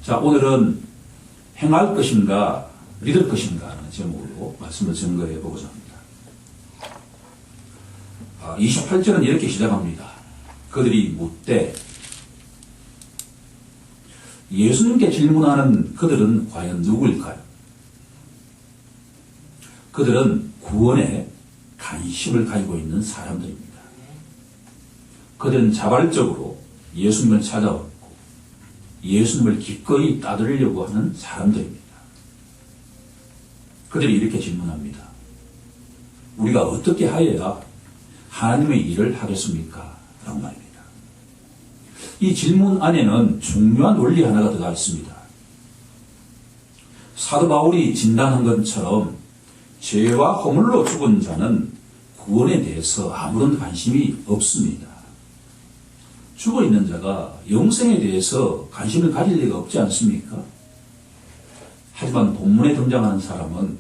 자, 오늘은 행할 것인가 믿을 것인가 하는 제목으로 말씀을 증거해 보고자 합니다. 28절은 이렇게 시작합니다. 그들이 묻되, 예수님께 질문하는 그들은 과연 누구일까요? 그들은 구원에 관심을 가지고 있는 사람들입니다. 그들은 자발적으로 예수님을 찾아왔고 예수님을 기꺼이 따르려고 하는 사람들입니다. 그들이 이렇게 질문합니다. 우리가 어떻게 하여야 하나님의 일을 하겠습니까? 라고 말입니다. 이 질문 안에는 중요한 원리 하나가 들어가 있습니다. 사도 바울이 진단한 것처럼 죄와 허물로 죽은 자는 구원에 대해서 아무런 관심이 없습니다. 죽어있는 자가 영생에 대해서 관심을 가질 리가 없지 않습니까? 하지만 본문에 등장하는 사람은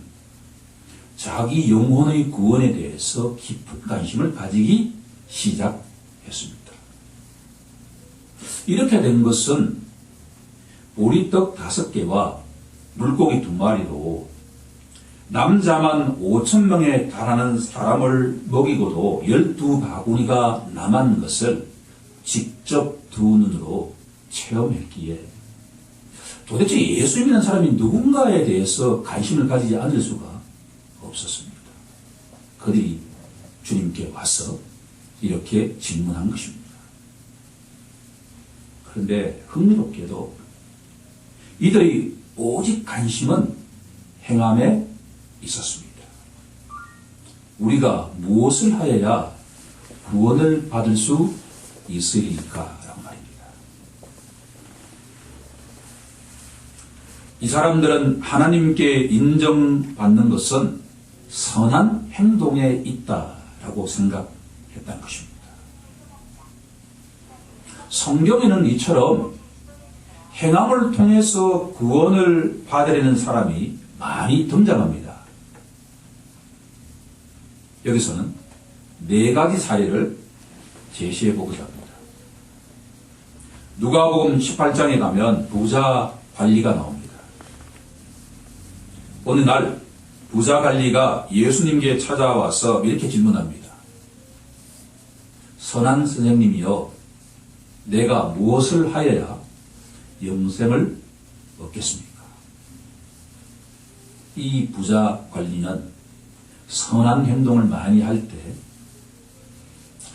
자기 영혼의 구원에 대해서 깊은 관심을 가지기 시작했습니다. 이렇게 된 것은 보리떡 5개와 물고기 2마리로 남자만 5,000명에 달하는 사람을 먹이고도 12바구니가 남은 것을 직접 두 눈으로 체험했기에 도대체 예수 믿는 사람이 누군가에 대해서 관심을 가지지 않을 수가 없었습니다. 그들이 주님께 와서 이렇게 질문한 것입니다. 그런데 흥미롭게도 이들의 오직 관심은 행함에 있었습니다. 우리가 무엇을 하여야 구원을 받을 수 있으리까? 라는 말입니다. 이 사람들은 하나님께 인정받는 것은 선한 행동에 있다라고 생각했다는 것입니다. 성경에는 이처럼 행함을 통해서 구원을 받으려는 사람이 많이 등장합니다. 여기서는 4가지 사례를 제시해 보고자 합니다. 누가복음 18장에 가면 부자 관리가 나옵니다. 어느 날 부자 관리가 예수님께 찾아와서 이렇게 질문합니다. 선한 선생님이여, 내가 무엇을 하여야 영생을 얻겠습니까? 이 부자 관리는 선한 행동을 많이 할 때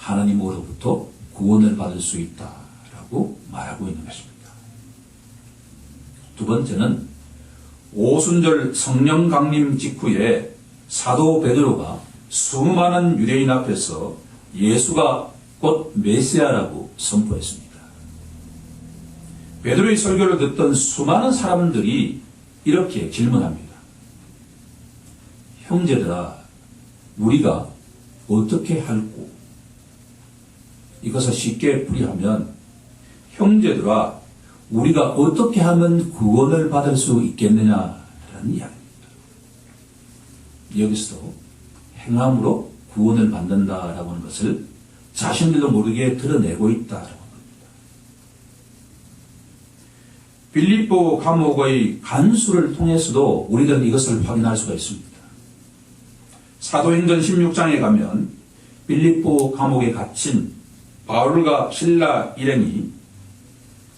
하나님으로부터 구원을 받을 수 있다라고 말하고 있는 것입니다. 두 번째는 오순절 성령 강림 직후에 사도 베드로가 수많은 유대인 앞에서 예수가 곧 메시아라고 선포했습니다. 베드로의 설교를 듣던 수많은 사람들이 이렇게 질문합니다. 형제들아, 우리가 어떻게 할꼬? 이것을 쉽게 풀이하면, 형제들아, 우리가 어떻게 하면 구원을 받을 수 있겠느냐라는 이야기입니다. 여기서도 행함으로 구원을 받는다라고 하는 것을 자신들도 모르게 드러내고 있다라고 합니다. 빌립보 감옥의 간수를 통해서도 우리들은 이것을 확인할 수가 있습니다. 사도행전 16장에 가면 빌립보 감옥에 갇힌 바울과 실라 일행이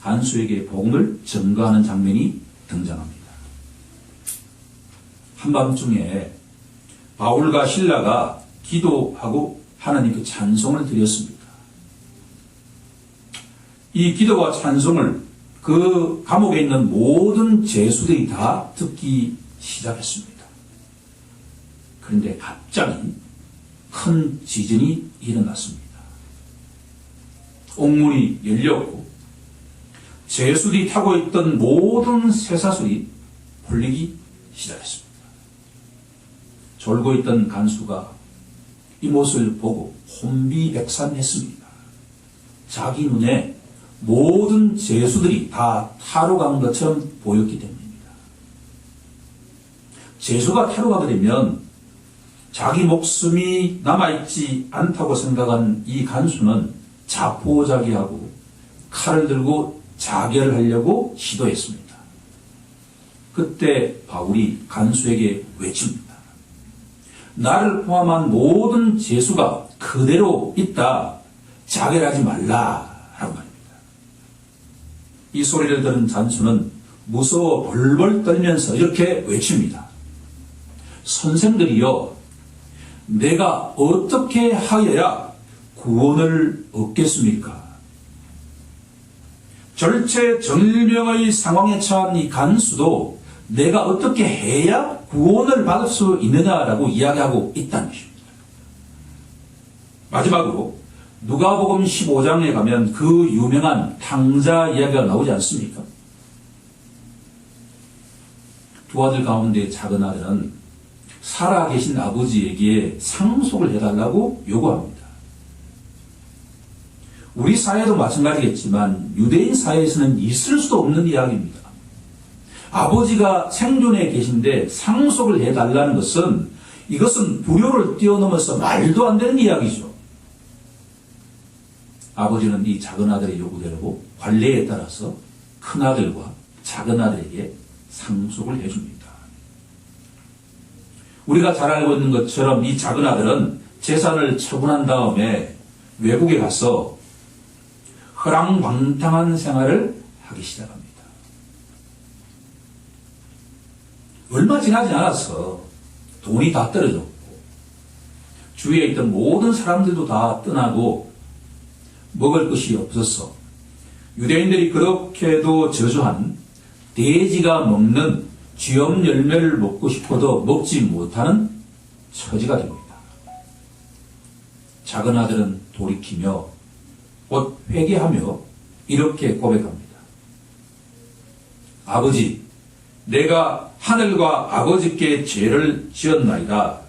간수에게 복음을 전가하는 장면이 등장합니다. 한밤중에 바울과 실라가 기도하고 하나님께 찬송을 드렸습니다. 이 기도와 찬송을 그 감옥에 있는 모든 죄수들이 다 듣기 시작했습니다. 그런데 갑자기 큰 지진이 일어났습니다. 옥문이 열렸고 죄수들이 타고 있던 모든 쇠사슬이 풀리기 시작했습니다. 졸고 있던 간수가 이 모습을 보고 혼비백산했습니다. 자기 눈에 모든 죄수들이 다 타로 간 것처럼 보였기 때문입니다. 죄수가 타로 가게 되면 자기 목숨이 남아있지 않다고 생각한 이 간수는 자포자기하고 칼을 들고 자결하려고 시도했습니다. 그때 바울이 간수에게 외칩니다. 나를 포함한 모든 죄수가 그대로 있다. 자결하지 말라. 라고 말입니다. 이 소리를 들은 간수는 무서워 벌벌 떨면서 이렇게 외칩니다. 선생들이여, 내가 어떻게 하여야 구원을 얻겠습니까? 절체절명의 상황에 처한 이 간수도 내가 어떻게 해야 구원을 받을 수 있느냐라고 이야기하고 있다는 것입니다. 마지막으로 누가복음 15장에 가면 그 유명한 탕자 이야기가 나오지 않습니까? 두 아들 가운데 작은 아들은 살아계신 아버지에게 상속을 해달라고 요구합니다. 우리 사회도 마찬가지겠지만 유대인 사회에서는 있을 수도 없는 이야기입니다. 아버지가 생존해 계신데 상속을 해달라는 것은 이것은 불효를 뛰어넘어서 말도 안 되는 이야기죠. 아버지는 이 작은 아들의 요구대로 관례에 따라서 큰아들과 작은 아들에게 상속을 해줍니다. 우리가 잘 알고 있는 것처럼 이 작은 아들은 재산을 처분한 다음에 외국에 가서 허랑방탕한 생활을 하기 시작합니다. 얼마 지나지 않아서 돈이 다 떨어졌고 주위에 있던 모든 사람들도 다 떠나고 먹을 것이 없어서 유대인들이 그렇게도 저주한 돼지가 먹는 쥐엄 열매를 먹고 싶어도 먹지 못하는 처지가 됩니다. 작은 아들은 돌이키며 곧 회개하며 이렇게 고백합니다. 아버지, 내가 하늘과 아버지께 죄를 지었나이다.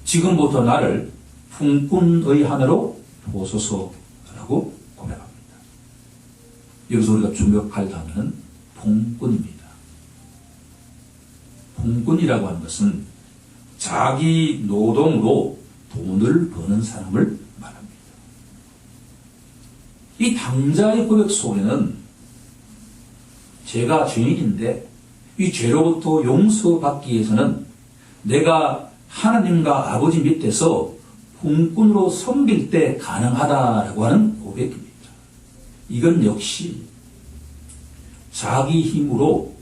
지금부터 나를 품꾼의 하나로 보소서라고 고백합니다. 여기서 우리가 주목할 단어는 품꾼입니다. 품꾼이라고 하는 것은 자기 노동으로 돈을 버는 사람을 말합니다. 이 당자의 고백 속에는 제가 죄인인데 이 죄로부터 용서받기 위해서는 내가 하나님과 아버지 밑에서 품꾼으로 섬길 때 가능하다라고 하는 고백입니다. 이건 역시 자기 힘으로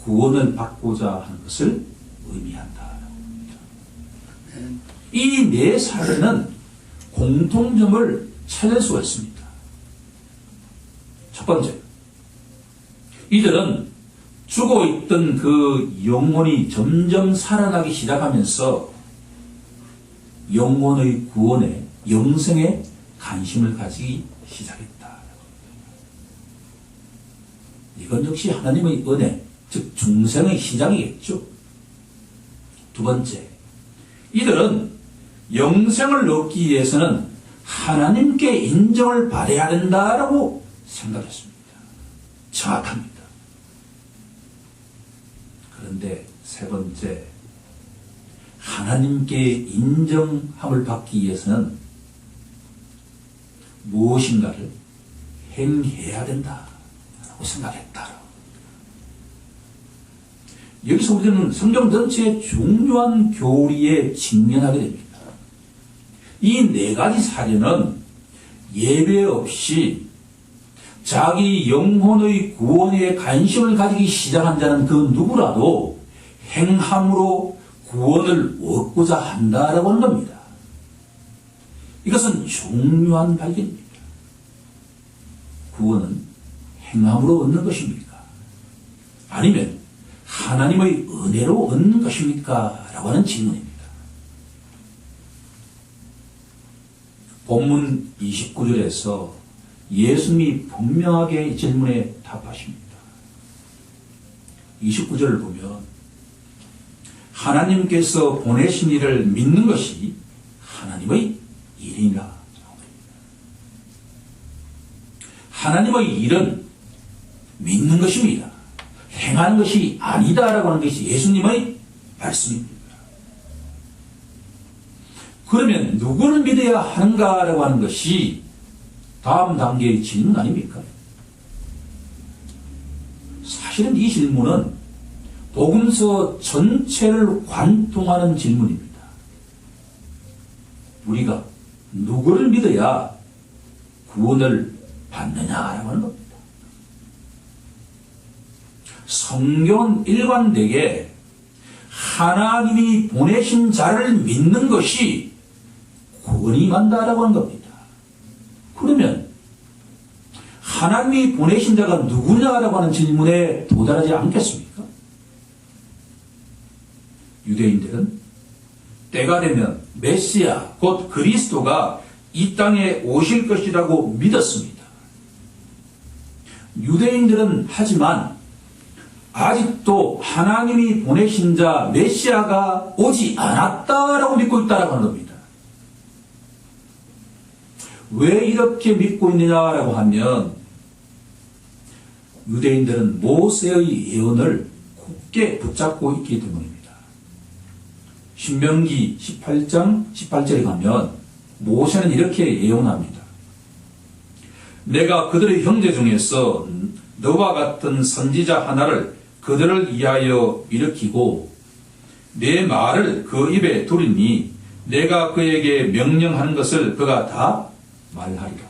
구원을 받고자 하는 것을 의미한다라고 합니다. 이 네 사례는 공통점을 찾을 수가 있습니다. 첫 번째, 이들은 죽어있던 그 영혼이 점점 살아나기 시작하면서 영혼의 구원에, 영생에 관심을 가지기 시작했다. 이건 역시 하나님의 은혜, 즉 중생의 시작이겠죠. 두 번째, 이들은 영생을 얻기 위해서는 하나님께 인정을 받아야 된다라고 생각했습니다. 정확합니다. 그런데 세 번째, 하나님께 인정함을 받기 위해서는 무엇인가를 행해야 된다라고 생각했다. 여기서 우리는 성경 전체의 중요한 교리에 직면하게 됩니다. 이 네 가지 사례는 예배 없이 자기 영혼의 구원에 관심을 가지기 시작한 자는 그 누구라도 행함으로 구원을 얻고자 한다라고 하는 겁니다. 이것은 중요한 발견입니다. 구원은 행함으로 얻는 것입니까? 아니면 하나님의 은혜로 얻는 것입니까? 라고 하는 질문입니다. 본문 29절에서 예수님이 분명하게 이 질문에 답하십니다. 29절을 보면 하나님께서 보내신 이를 믿는 것이 하나님의 일이라. 하나님의 일은 믿는 것입니다. 행하는 것이 아니다라고 하는 것이 예수님의 말씀입니다. 그러면 누구를 믿어야 하는가라고 하는 것이 다음 단계의 질문 아닙니까? 사실은 이 질문은 복음서 전체를 관통하는 질문입니다. 우리가 누구를 믿어야 구원을 받느냐라고 하는 겁니다. 성경은 일관되게 하나님이 보내신 자를 믿는 것이 구원이 만다라고 하는 겁니다. 그러면 하나님이 보내신 자가 누구냐라고 하는 질문에 도달하지 않겠습니까? 유대인들은 때가 되면 메시아 곧 그리스도가 이 땅에 오실 것이라고 믿었습니다. 유대인들은 하지만 아직도 하나님이 보내신 자 메시아가 오지 않았다라고 믿고 있다라고 하는 겁니다. 왜 이렇게 믿고 있느냐라고 하면 유대인들은 모세의 예언을 굳게 붙잡고 있기 때문입니다. 신명기 18장 18절에 가면 모세는 이렇게 예언합니다. 내가 그들의 형제 중에서 너와 같은 선지자 하나를 그들을 위하여 일으키고 내 말을 그 입에 두리니 내가 그에게 명령하는 것을 그가 다 말하리라.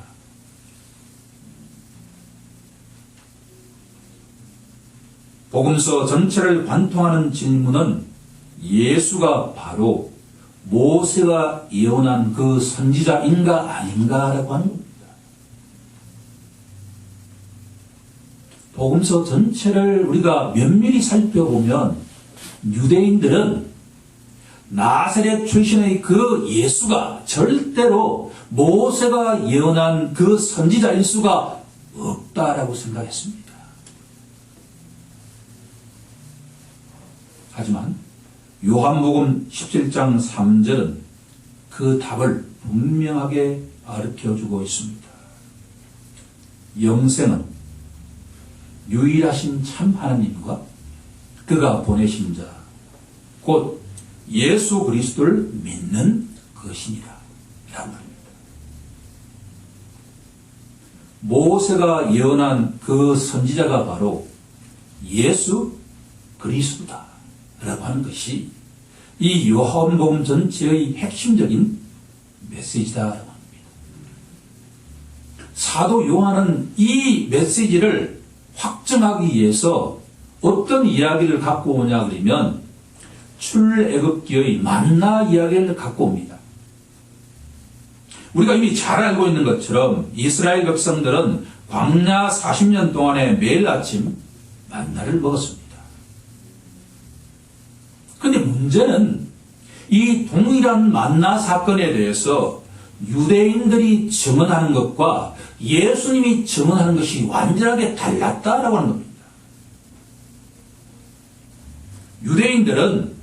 복음서 전체를 관통하는 질문은 예수가 바로 모세가 예언한 그 선지자인가 아닌가라고 하는 겁니다. 복음서 전체를 우리가 면밀히 살펴보면 유대인들은 나사렛 출신의 그 예수가 절대로 모세가 예언한 그 선지자일 수가 없다라고 생각했습니다. 하지만 요한복음 17장 3절은 그 답을 분명하게 가르쳐주고 있습니다. 영생은 유일하신 참 하나님과 그가 보내신 자, 곧 예수 그리스도를 믿는 것이니라. 라고 합니다. 모세가 예언한 그 선지자가 바로 예수 그리스도다. 라고 하는 것이 이 요한복음 전체의 핵심적인 메시지다라고 합니다. 사도 요한은 이 메시지를 확증하기 위해서 어떤 이야기를 갖고 오냐 그러면 출애굽기의 만나 이야기를 갖고 옵니다. 우리가 이미 잘 알고 있는 것처럼 이스라엘 백성들은 광야 40년 동안에 매일 아침 만나를 먹었습니다. 그런데 문제는 이 동일한 만나 사건에 대해서 유대인들이 증언하는 것과 예수님이 증언하는 것이 완전하게 달랐다라고 하는 겁니다. 유대인들은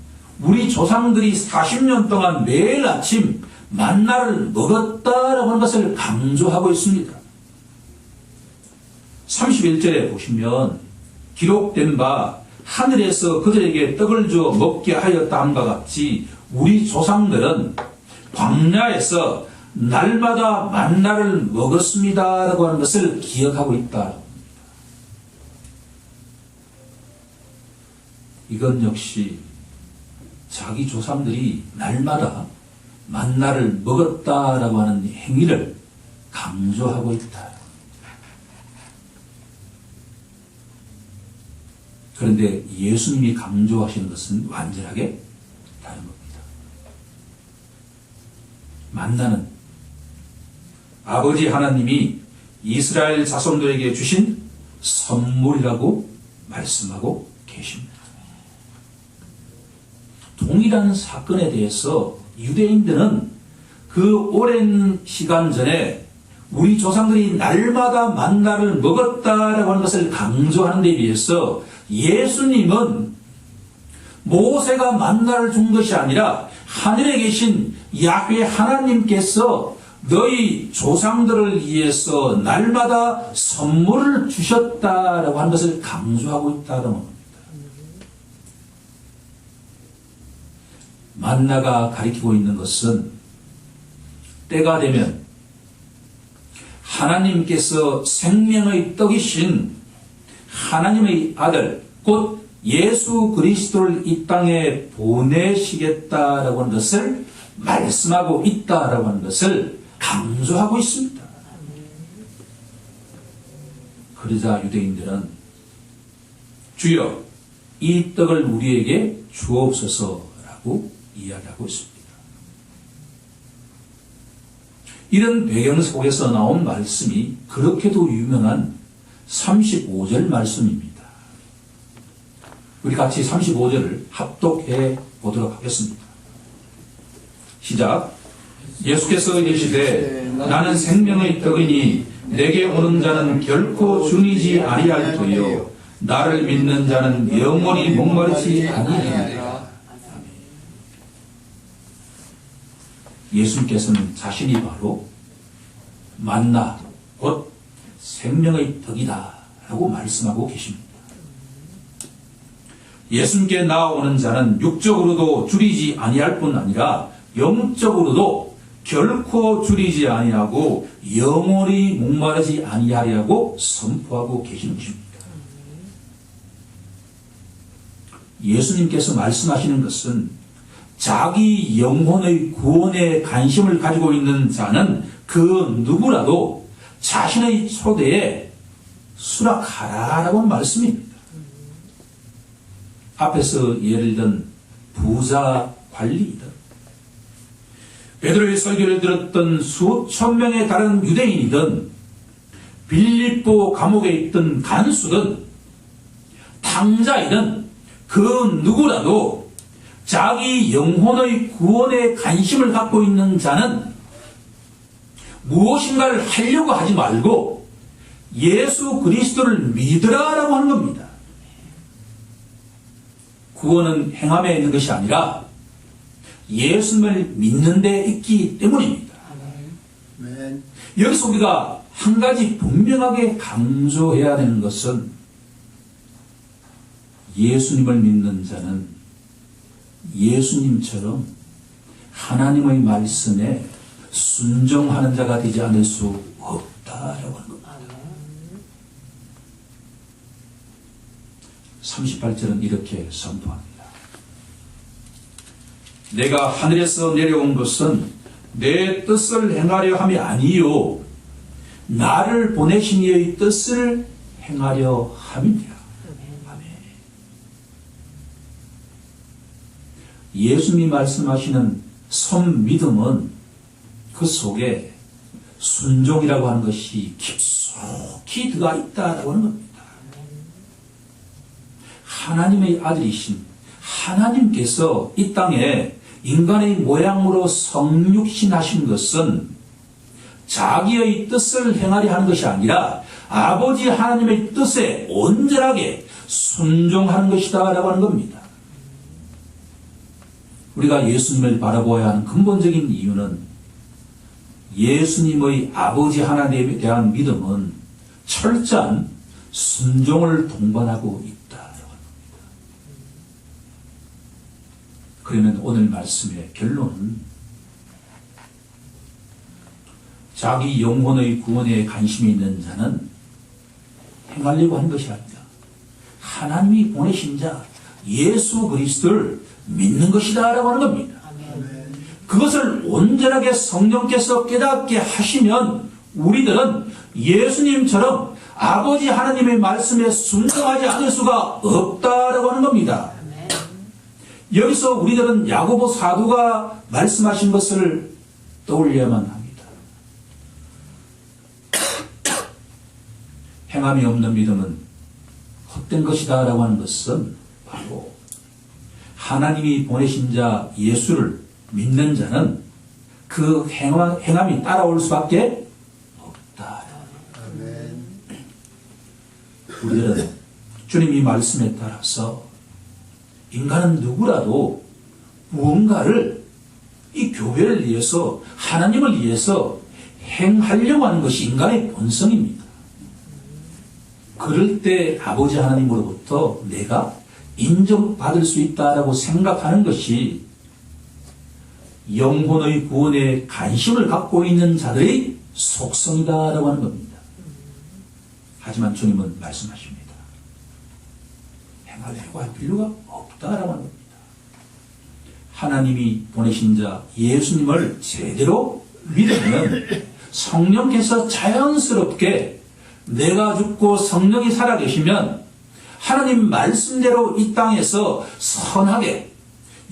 우리 조상들이 40년 동안 매일 아침 만나를 먹었다라고 하는 것을 강조하고 있습니다. 31절에 보시면 기록된 바 하늘에서 그들에게 떡을 주어 먹게 하였다 함과 같이 우리 조상들은 광야에서 날마다 만나를 먹었습니다라고 하는 것을 기억하고 있다. 이건 역시 자기 조상들이 날마다 만나를 먹었다라고 하는 행위를 강조하고 있다. 그런데 예수님이 강조하시는 것은 완전하게 다른 겁니다. 만나는 아버지 하나님이 이스라엘 자손들에게 주신 선물이라고 말씀하고 계십니다. 동일한 사건에 대해서 유대인들은 그 오랜 시간 전에 우리 조상들이 날마다 만나를 먹었다라고 하는 것을 강조하는 데 비해서 예수님은 모세가 만나를 준 것이 아니라 하늘에 계신 야훼 하나님께서 너희 조상들을 위해서 날마다 선물을 주셨다라고 하는 것을 강조하고 있다는 겁니다. 만나가 가리키고 있는 것은 때가 되면 하나님께서 생명의 떡이신 하나님의 아들 곧 예수 그리스도를 이 땅에 보내시겠다라고 하는 것을 말씀하고 있다라고 하는 것을 강조하고 있습니다. 그러자 유대인들은 주여 이 떡을 우리에게 주옵소서라고 이야기하고 있습니다. 이런 배경 속에서 나온 말씀이 그렇게도 유명한 35절 말씀입니다. 우리 같이 35절을 합독해 보도록 하겠습니다. 시작. 예수께서 이르시되 나는 생명의 떡이니 내게 오는 자는 결코 줄이지 아니할 터이요 나를 믿는 자는 영원히 목마르지 아니하리라. 예수님께서는 자신이 바로 만나 곧 생명의 떡이다 라고 말씀하고 계십니다. 예수님께 나아오는 자는 육적으로도 줄이지 아니할 뿐 아니라 영적으로도 결코 줄이지 아니하고 영원히 목마르지 아니하리라고 선포하고 계시는 것입니다. 예수님께서 말씀하시는 것은 자기 영혼의 구원에 관심을 가지고 있는 자는 그 누구라도 자신의 초대에 수락하라라고 하는 말씀입니다. 앞에서 예를 든 부자 관리이든 베드로의 설교를 들었던 수천 명의 다른 유대인이든 빌립보 감옥에 있던 간수든 탕자이든 그 누구라도 자기 영혼의 구원에 관심을 갖고 있는 자는 무엇인가를 하려고 하지 말고 예수 그리스도를 믿으라라고 하는 겁니다. 구원은 행함에 있는 것이 아니라 예수님을 믿는 데 있기 때문입니다. 여기서 우리가 한 가지 분명하게 강조해야 되는 것은 예수님을 믿는 자는 예수님처럼 하나님의 말씀에 순종하는 자가 되지 않을 수 없다라고 하는 겁니다. 38절은 이렇게 선포합니다. 내가 하늘에서 내려온 것은 내 뜻을 행하려 함이 아니요 나를 보내신 이의 뜻을 행하려 함이니라. 아멘. 예수님이 말씀하시는 선믿음은 그 속에 순종이라고 하는 것이 깊숙이 들어가 있다라고 하는 겁니다. 하나님의 아들이신 하나님께서 이 땅에 인간의 모양으로 성육신하신 것은 자기의 뜻을 행하려 하는 것이 아니라 아버지 하나님의 뜻에 온전하게 순종하는 것이다 라고 하는 겁니다. 우리가 예수님을 바라보아야 하는 근본적인 이유는 예수님의 아버지 하나님에 대한 믿음은 철저한 순종을 동반하고 있다. 그러면 오늘 말씀의 결론은 자기 영혼의 구원에 관심이 있는 자는 행하려고 하는 것이 아니라 하나님이 보내신 자 예수 그리스도를 믿는 것이다 라고 하는 겁니다. 그것을 온전하게 성령께서 깨닫게 하시면 우리들은 예수님처럼 아버지 하나님의 말씀에 순종하지 않을 수가 없다라고 하는 겁니다. 여기서 우리들은 야고보 사도가 말씀하신 것을 떠올려야만 합니다. 행함이 없는 믿음은 헛된 것이다 라고 하는 것은 바로 하나님이 보내신 자 예수를 믿는 자는 그 행함이 따라올 수밖에 없다. 우리들은 주님이 말씀에 따라서 인간은 누구라도 무언가를 이 교회를 위해서 하나님을 위해서 행하려고 하는 것이 인간의 본성입니다. 그럴 때 아버지 하나님으로부터 내가 인정받을 수 있다라고 생각하는 것이 영혼의 구원에 관심을 갖고 있는 자들의 속성이다라고 하는 겁니다. 하지만 주님은 말씀하십니다. 행하려고 할 필요가 없다라고 합니다. 하나님이 보내신 자 예수님을 제대로 믿으면 성령께서 자연스럽게 내가 죽고 성령이 살아계시면 하나님 말씀대로 이 땅에서 선하게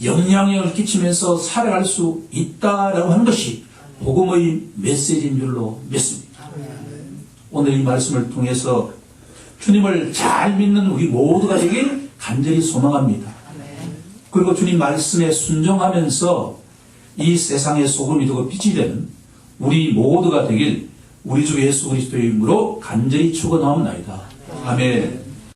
영향력을 끼치면서 살아갈 수 있다라고 하는 것이 복음의 메시지인 줄로 믿습니다. 오늘 이 말씀을 통해서 주님을 잘 믿는 우리 모두가 되길 간절히 소망합니다. 그리고 주님 말씀에 순종하면서 이 세상의 소금이 되고 빛이 되는 우리 모두가 되길 우리 주 예수 그리스도의 이름으로 간절히 축원하옵나이다. 아멘.